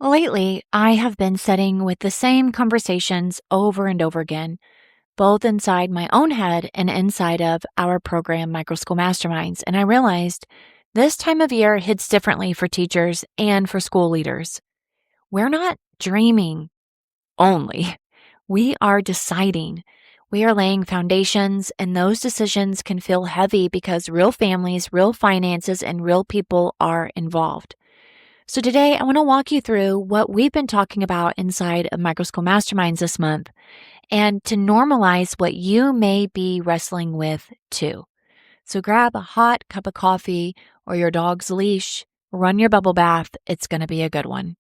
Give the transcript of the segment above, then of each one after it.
Lately, I have been sitting with the same conversations over and over again, both inside my own head and inside of our program, Microschool Masterminds. And I realized this time of year hits differently for teachers and for school leaders. We're not dreaming only, we are deciding. We are laying foundations, and those decisions can feel heavy because real families, real finances, and real people are involved. So today I want to walk you through what we've been talking about inside of Microschool Masterminds this month and to normalize what you may be wrestling with too. So grab a hot cup of coffee or your dog's leash, run your bubble bath. It's going to be a good one.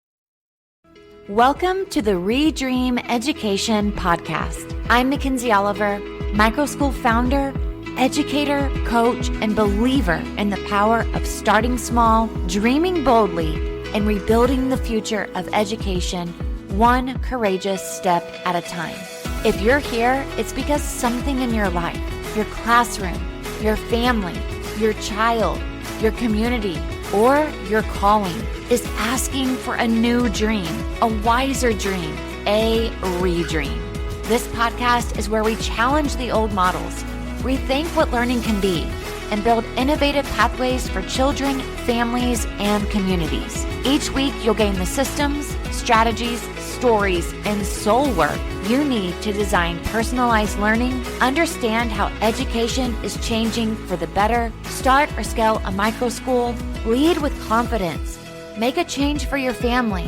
Welcome to the Redream Education Podcast. I'm Mackenzie Oliver, Microschool founder, educator, coach, and believer in the power of starting small, dreaming boldly, and rebuilding the future of education one courageous step at a time. If you're here, it's because something in your life, your classroom, your family, your child, your community, or your calling is asking for a new dream, a wiser dream, a redream. This podcast is where we challenge the old models, rethink what learning can be, and build innovative pathways for children, families, and communities. Each week, you'll gain the systems, strategies, stories, and soul work you need to design personalized learning, understand how education is changing for the better, start or scale a microschool, lead with confidence, make a change for your family,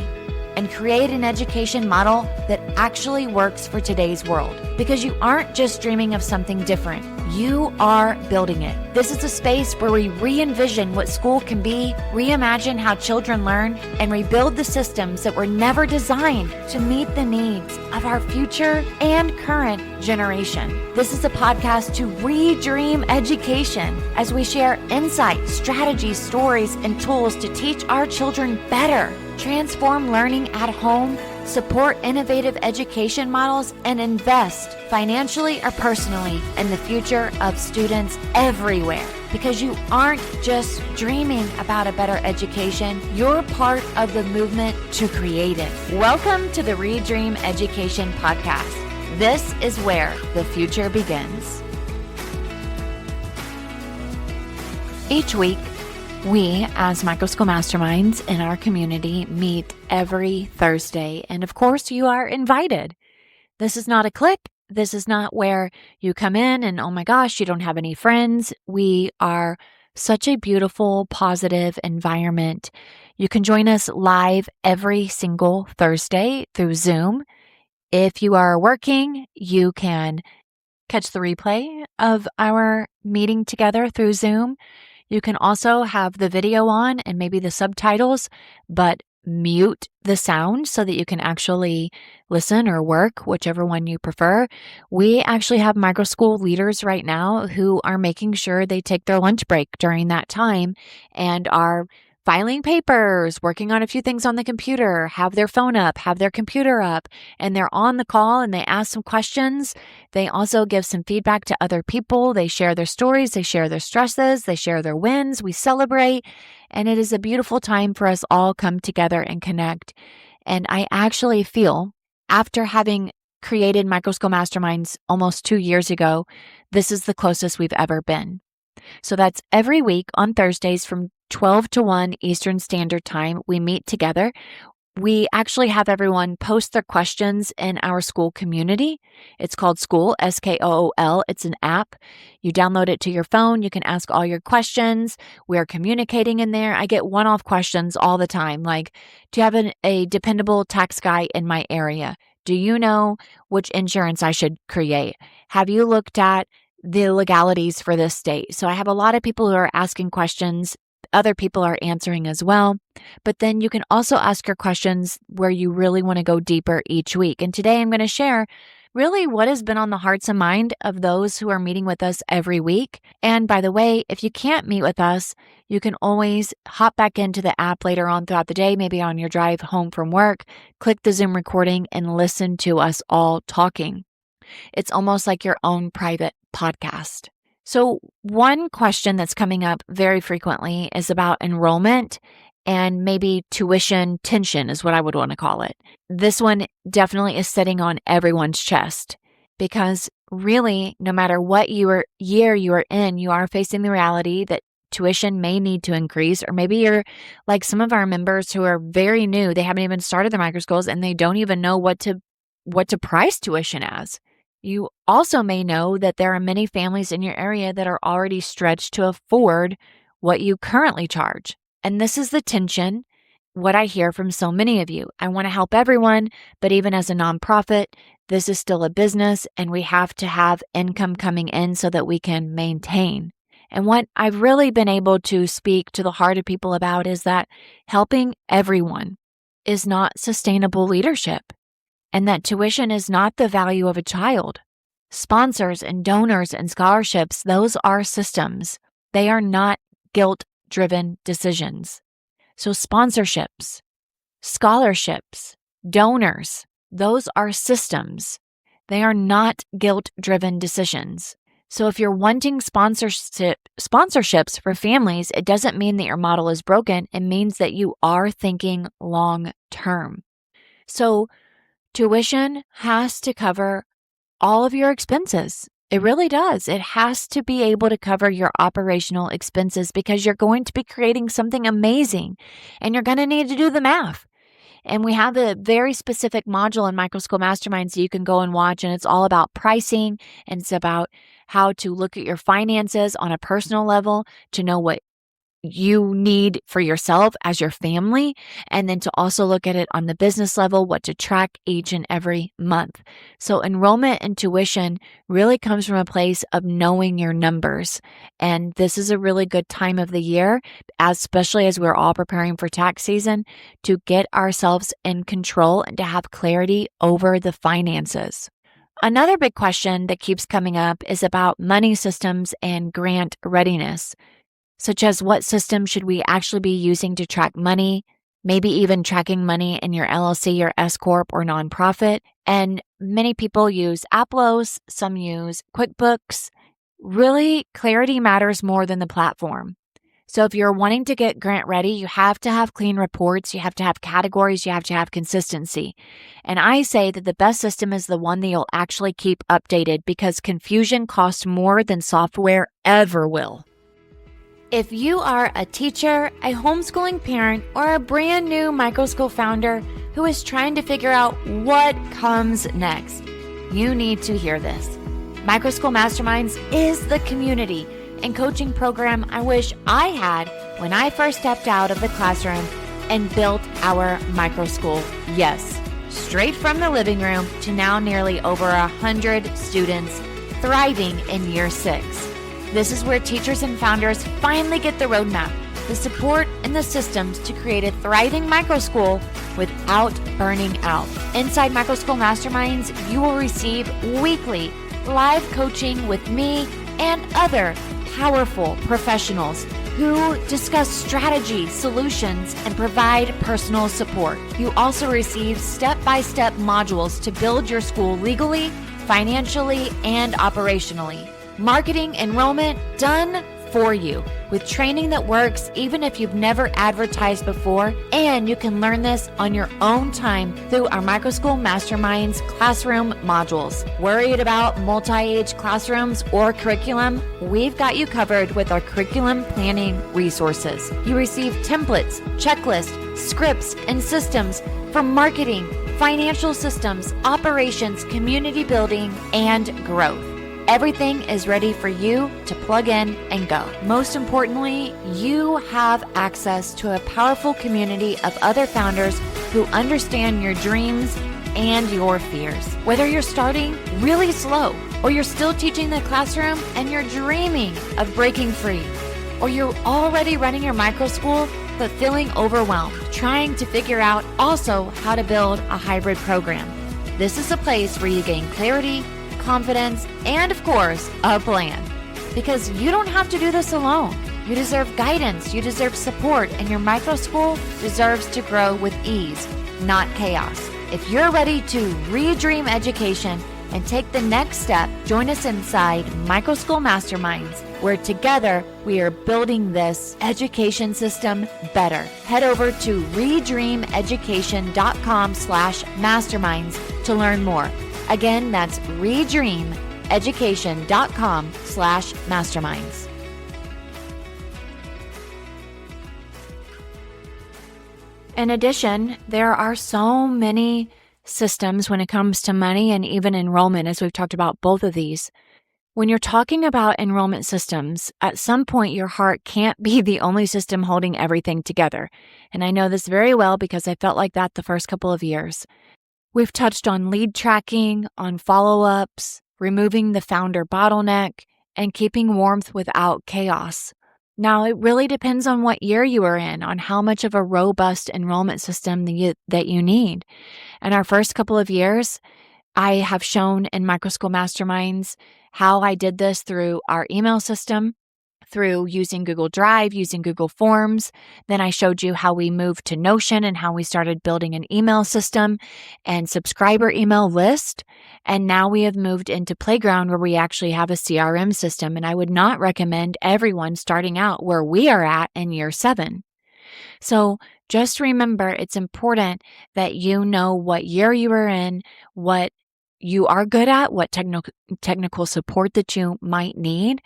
and create an education model that actually works for today's world. Because you aren't just dreaming of something different, you are building it. This is a space where we re-envision what school can be, reimagine how children learn, and rebuild the systems that were never designed to meet the needs of our future and current generation. This is a podcast to redream education as we share insights, strategies, stories, and tools to teach our children better, transform learning at home, support innovative education models, and invest financially or personally in the future of students everywhere. Because you aren't just dreaming about a better education, you're part of the movement to create it. Welcome to the Redream Education Podcast. This is where the future begins. Each week, we, as Microschool Masterminds in our community, meet every Thursday. And of course, you are invited. This is not a clique. This is not where you come in and, oh my gosh, you don't have any friends. We are such a beautiful, positive environment. You can join us live every single Thursday through Zoom. If you are working, you can catch the replay of our meeting together through Zoom. You can also have the video on and maybe the subtitles, but mute the sound so that you can actually listen or work, whichever one you prefer. We actually have microschool leaders right now who are making sure they take their lunch break during that time and are filing papers, working on a few things on the computer, have their phone up, have their computer up, and they're on the call and they ask some questions. They also give some feedback to other people. They share their stories, they share their stresses, they share their wins, we celebrate, and it is a beautiful time for us all come together and connect. And I actually feel, after having created Microschool Masterminds almost 2 years ago, this is the closest we've ever been. So that's every week on Thursdays from 12 to 1 Eastern Standard Time. We meet together. We actually have everyone post their questions in our school community. It's called School, SKOOL. It's an app. You download it to your phone. You can ask all your questions. We are communicating in there. I get one-off questions all the time, like, do you have a dependable tax guy in my area? Do you know which insurance I should create? Have you looked at the legalities for this state? So I have a lot of people who are asking questions. Other people are answering as well. But then you can also ask your questions where you really want to go deeper each week. And today I'm going to share really what has been on the hearts and mind of those who are meeting with us every week. And by the way, if you can't meet with us, you can always hop back into the app later on throughout the day, maybe on your drive home from work, click the Zoom recording and listen to us all talking. It's almost like your own private podcast. So one question that's coming up very frequently is about enrollment and maybe tuition tension is what I would want to call it. This one definitely is sitting on everyone's chest because really, no matter what year you are in, you are facing the reality that tuition may need to increase, or maybe you're like some of our members who are very new. They haven't even started their microschools and they don't even know what to price tuition as. You also may know that there are many families in your area that are already stretched to afford what you currently charge. And this is the tension, what I hear from so many of you. I want to help everyone, but even as a nonprofit, this is still a business and we have to have income coming in so that we can maintain. And what I've really been able to speak to the heart of people about is that helping everyone is not sustainable leadership, and that tuition is not the value of a child. Sponsors and donors and scholarships, those are systems. They are not guilt-driven decisions. So sponsorships, scholarships, donors, those are systems. They are not guilt-driven decisions. So if you're wanting sponsorships for families, it doesn't mean that your model is broken. It means that you are thinking long-term. So tuition has to cover all of your expenses. It really does. It has to be able to cover your operational expenses because you're going to be creating something amazing and you're going to need to do the math. And we have a very specific module in Microschool Masterminds that you can go and watch, and it's all about pricing, and it's about how to look at your finances on a personal level to know what you need for yourself as your family, and then to also look at it on the business level, what to track each and every month. So enrollment and tuition really comes from a place of knowing your numbers. And this is a really good time of the year, especially as we're all preparing for tax season, to get ourselves in control and to have clarity over the finances. Another big question that keeps coming up is about money systems and grant readiness, such as what system should we actually be using to track money, maybe even tracking money in your LLC or S Corp or nonprofit. And many people use Aplos, some use QuickBooks. Really, clarity matters more than the platform. So if you're wanting to get grant ready, you have to have clean reports, you have to have categories, you have to have consistency. And I say that the best system is the one that you'll actually keep updated because confusion costs more than software ever will. If you are a teacher, a homeschooling parent, or a brand new microschool founder who is trying to figure out what comes next, you need to hear this. Microschool Masterminds is the community and coaching program I wish I had when I first stepped out of the classroom and built our microschool. Yes, straight from the living room to now nearly over 100 students thriving in year 6. This is where teachers and founders finally get the roadmap, the support, and the systems to create a thriving microschool without burning out. Inside Microschool Masterminds, you will receive weekly live coaching with me and other powerful professionals who discuss strategy, solutions, and provide personal support. You also receive step-by-step modules to build your school legally, financially, and operationally. Marketing enrollment done for you with training that works even if you've never advertised before, and you can learn this on your own time through our Microschool Masterminds classroom modules. Worried about multi-age classrooms or curriculum? We've got you covered with our curriculum planning resources. You receive templates, checklists, scripts, and systems for marketing, financial systems, operations, community building, and growth. Everything is ready for you to plug in and go. Most importantly, you have access to a powerful community of other founders who understand your dreams and your fears. Whether you're starting really slow, or you're still teaching the classroom and you're dreaming of breaking free, or you're already running your microschool but feeling overwhelmed, trying to figure out also how to build a hybrid program. This is a place where you gain clarity, confidence, and of course, a plan. Because you don't have to do this alone. You deserve guidance, you deserve support, and your microschool deserves to grow with ease, not chaos. If you're ready to redream education and take the next step. Join us inside Microschool Masterminds, where together we are building this education system better. Head over to redreameducation.com/masterminds to learn more. Again, that's redreameducation.com/masterminds. In addition, there are so many systems when it comes to money and even enrollment, as we've talked about both of these. When you're talking about enrollment systems, at some point your heart can't be the only system holding everything together. And I know this very well because I felt like that the first couple of years. We've touched on lead tracking, on follow-ups, removing the founder bottleneck, and keeping warmth without chaos. Now, it really depends on what year you are in, on how much of a robust enrollment system that you need. In our first couple of years, I have shown in Microschool Masterminds how I did this through our email system, through using Google Drive, using Google Forms. Then I showed you how we moved to Notion and how we started building an email system and subscriber email list. And now we have moved into Playground, where we actually have a CRM system. And I would not recommend everyone starting out where we are at in year 7. So just remember, it's important that you know what year you are in, what you are good at, what technical support that you might need,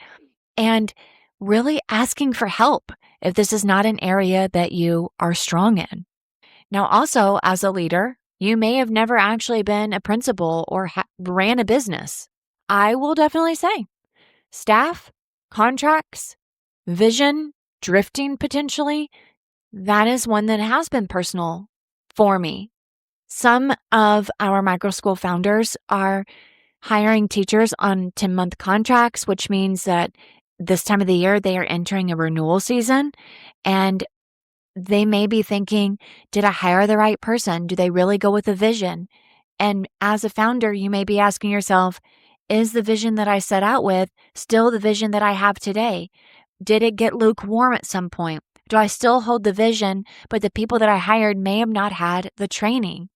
and really asking for help if this is not an area that you are strong in. Now, also, as a leader, you may have never actually been a principal or ran a business. I will definitely say staff, contracts, vision, drifting potentially, that is one that has been personal for me. Some of our microschool founders are hiring teachers on 10-month contracts, which means that this time of the year they are entering a renewal season, and they may be thinking, did I hire the right person? Do they really go with the vision? And as a founder, you may be asking yourself, is the vision that I set out with still the vision that I have today? Did it get lukewarm at some point? Do I still hold the vision, but the people that I hired may have not had the training?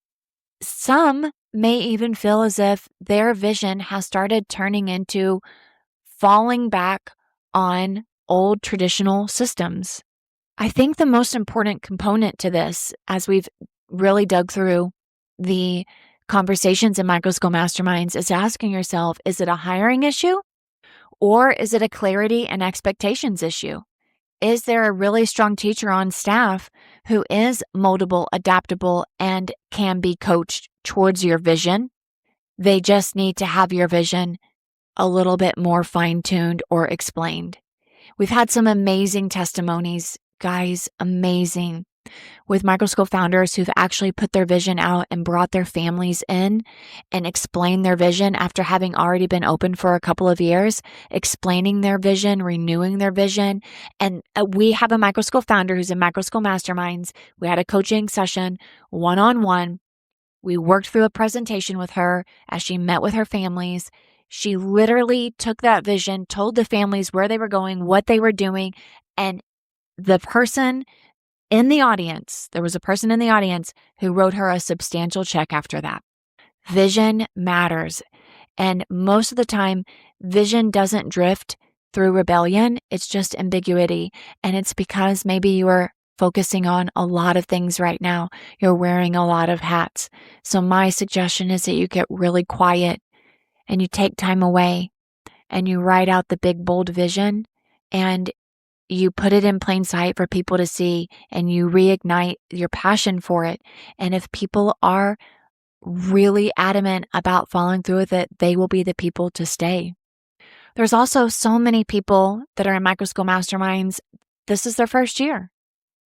Some may even feel as if their vision has started turning into falling back on old traditional systems. I think the most important component to this, as we've really dug through the conversations in Microschool Masterminds, is asking yourself, is it a hiring issue or is it a clarity and expectations issue? Is there a really strong teacher on staff who is moldable, adaptable, and can be coached towards your vision? They just need to have your vision a little bit more fine-tuned or explained. We've had some amazing testimonies, guys, amazing, with microschool founders who've actually put their vision out and brought their families in and explained their vision after having already been open for a couple of years, explaining their vision, renewing their vision. And we have a microschool founder who's in Microschool Masterminds. We had a coaching session one-on-one. We worked through a presentation with her as she met with her families. She literally took that vision, told the families where they were going, what they were doing, and the person in the audience, there was a person in the audience who wrote her a substantial check after that. Vision matters. And most of the time, vision doesn't drift through rebellion. It's just ambiguity. And it's because maybe you are focusing on a lot of things right now. You're wearing a lot of hats. So my suggestion is that you get really quiet and you take time away and you write out the big, bold vision and you put it in plain sight for people to see, and you reignite your passion for it. And if people are really adamant about following through with it, they will be the people to stay. There's also so many people that are in Microschool Masterminds. This is their first year.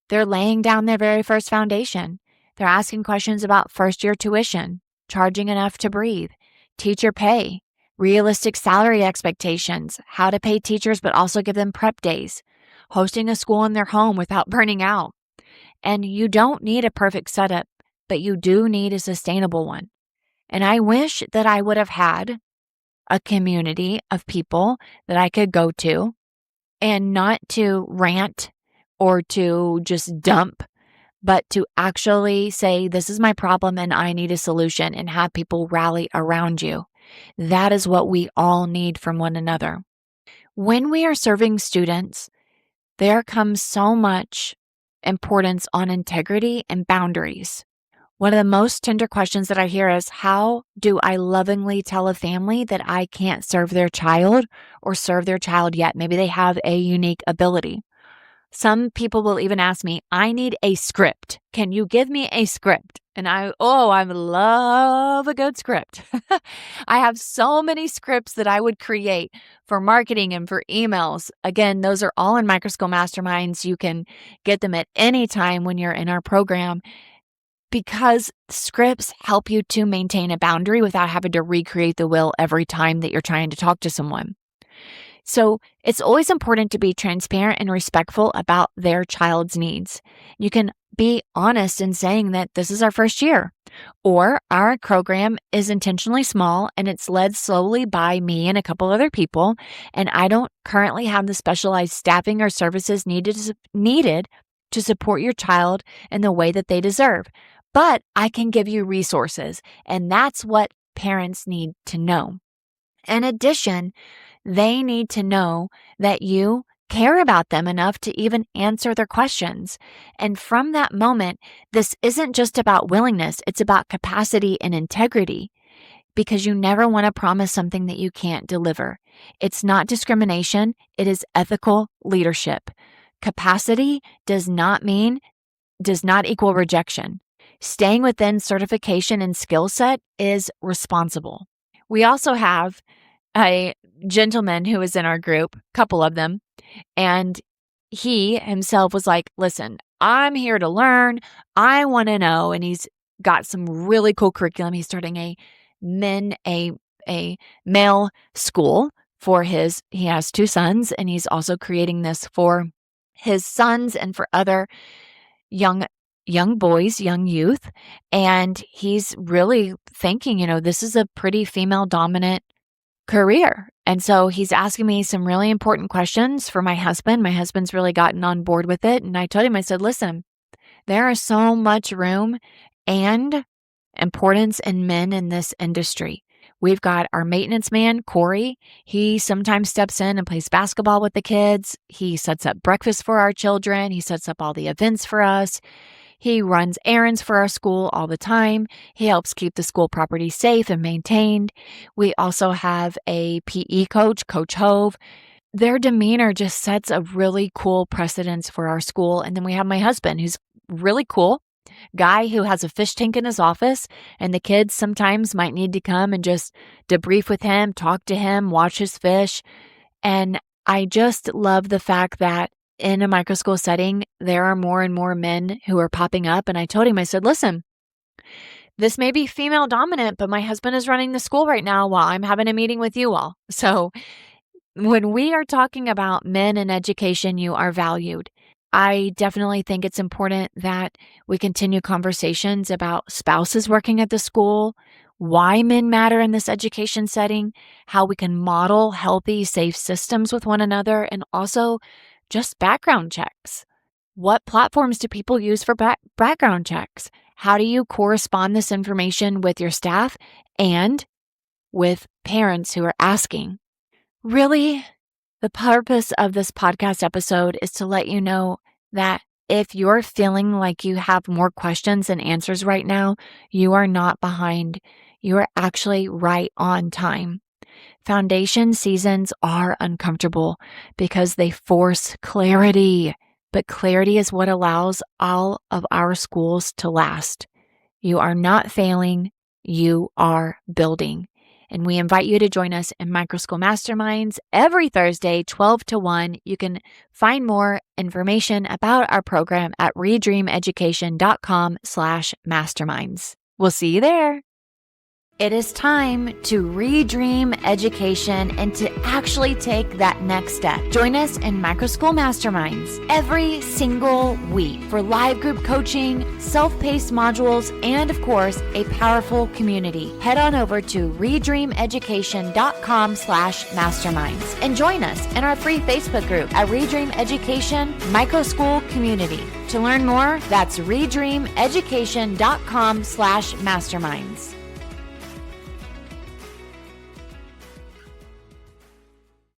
They're laying down their very first foundation. They're asking questions about first-year tuition, charging enough to breathe, teacher pay, realistic salary expectations, how to pay teachers but also give them prep days, hosting a school in their home without burning out. And you don't need a perfect setup, but you do need a sustainable one. And I wish that I would have had a community of people that I could go to and not to rant or to just dump, but to actually say, this is my problem and I need a solution, and have people rally around you. That is what we all need from one another. When we are serving students, there comes so much importance on integrity and boundaries. One of the most tender questions that I hear is, how do I lovingly tell a family that I can't serve their child or serve their child yet? Maybe they have a unique ability. Some people will even ask me, I need a script. Can you give me a script? And I love a good script. I have so many scripts that I would create for marketing and for emails. Again, those are all in Microschool Masterminds. You can get them at any time when you're in our program, because scripts help you to maintain a boundary without having to recreate the wheel every time that you're trying to talk to someone. So it's always important to be transparent and respectful about their child's needs. You can be honest in saying that this is our first year, or our program is intentionally small and it's led slowly by me and a couple other people, and I don't currently have the specialized staffing or services needed to support your child in the way that they deserve. But I can give you resources, and that's what parents need to know. In addition, they need to know that you care about them enough to even answer their questions. And from that moment, this isn't just about willingness, it's about capacity and integrity, because you never want to promise something that you can't deliver. It's not discrimination, it is ethical leadership. Capacity does not equal rejection. Staying within certification and skill set is responsible. We also have a gentleman who was in our group, a couple of them, and he himself was like, listen, I'm here to learn. I want to know. And he's got some really cool curriculum. He's starting a male school for he has 2 sons, and he's also creating this for his sons and for other young boys, young youth. And he's really thinking, this is a pretty female dominant career. And so he's asking me some really important questions for my husband. My husband's really gotten on board with it. And I told him, I said, listen, there is so much room and importance in men in this industry. We've got our maintenance man, Corey. He sometimes steps in and plays basketball with the kids. He sets up breakfast for our children. He sets up all the events for us. He runs errands for our school all the time. He helps keep the school property safe and maintained. We also have a PE coach, Coach Hove. Their demeanor just sets a really cool precedence for our school. And then we have my husband, who's really cool guy who has a fish tank in his office, and the kids sometimes might need to come and just debrief with him, talk to him, watch his fish. And I just love the fact that in a microschool setting, there are more and more men who are popping up. And I told him, I said, listen, this may be female dominant, but my husband is running the school right now while I'm having a meeting with you all. So when we are talking about men in education, you are valued. I definitely think it's important that we continue conversations about spouses working at the school, why men matter in this education setting, how we can model healthy, safe systems with one another, and also just background checks. What platforms do people use for background checks? How do you correspond this information with your staff and with parents who are asking? Really, the purpose of this podcast episode is to let you know that if you're feeling like you have more questions than answers right now, you are not behind. You are actually right on time. Foundation seasons are uncomfortable because they force clarity, but clarity is what allows all of our schools to last. You are not failing, you are building. And we invite you to join us in Microschool Masterminds every Thursday, 12 to 1. You can find more information about our program at redreameducation.com/masterminds. We'll see you there. It is time to redream education and to actually take that next step. Join us in Microschool Masterminds every single week for live group coaching, self-paced modules, and of course, a powerful community. Head on over to redreameducation.com/masterminds and join us in our free Facebook group at Redream Education Microschool Community. To learn more, that's redreameducation.com/masterminds.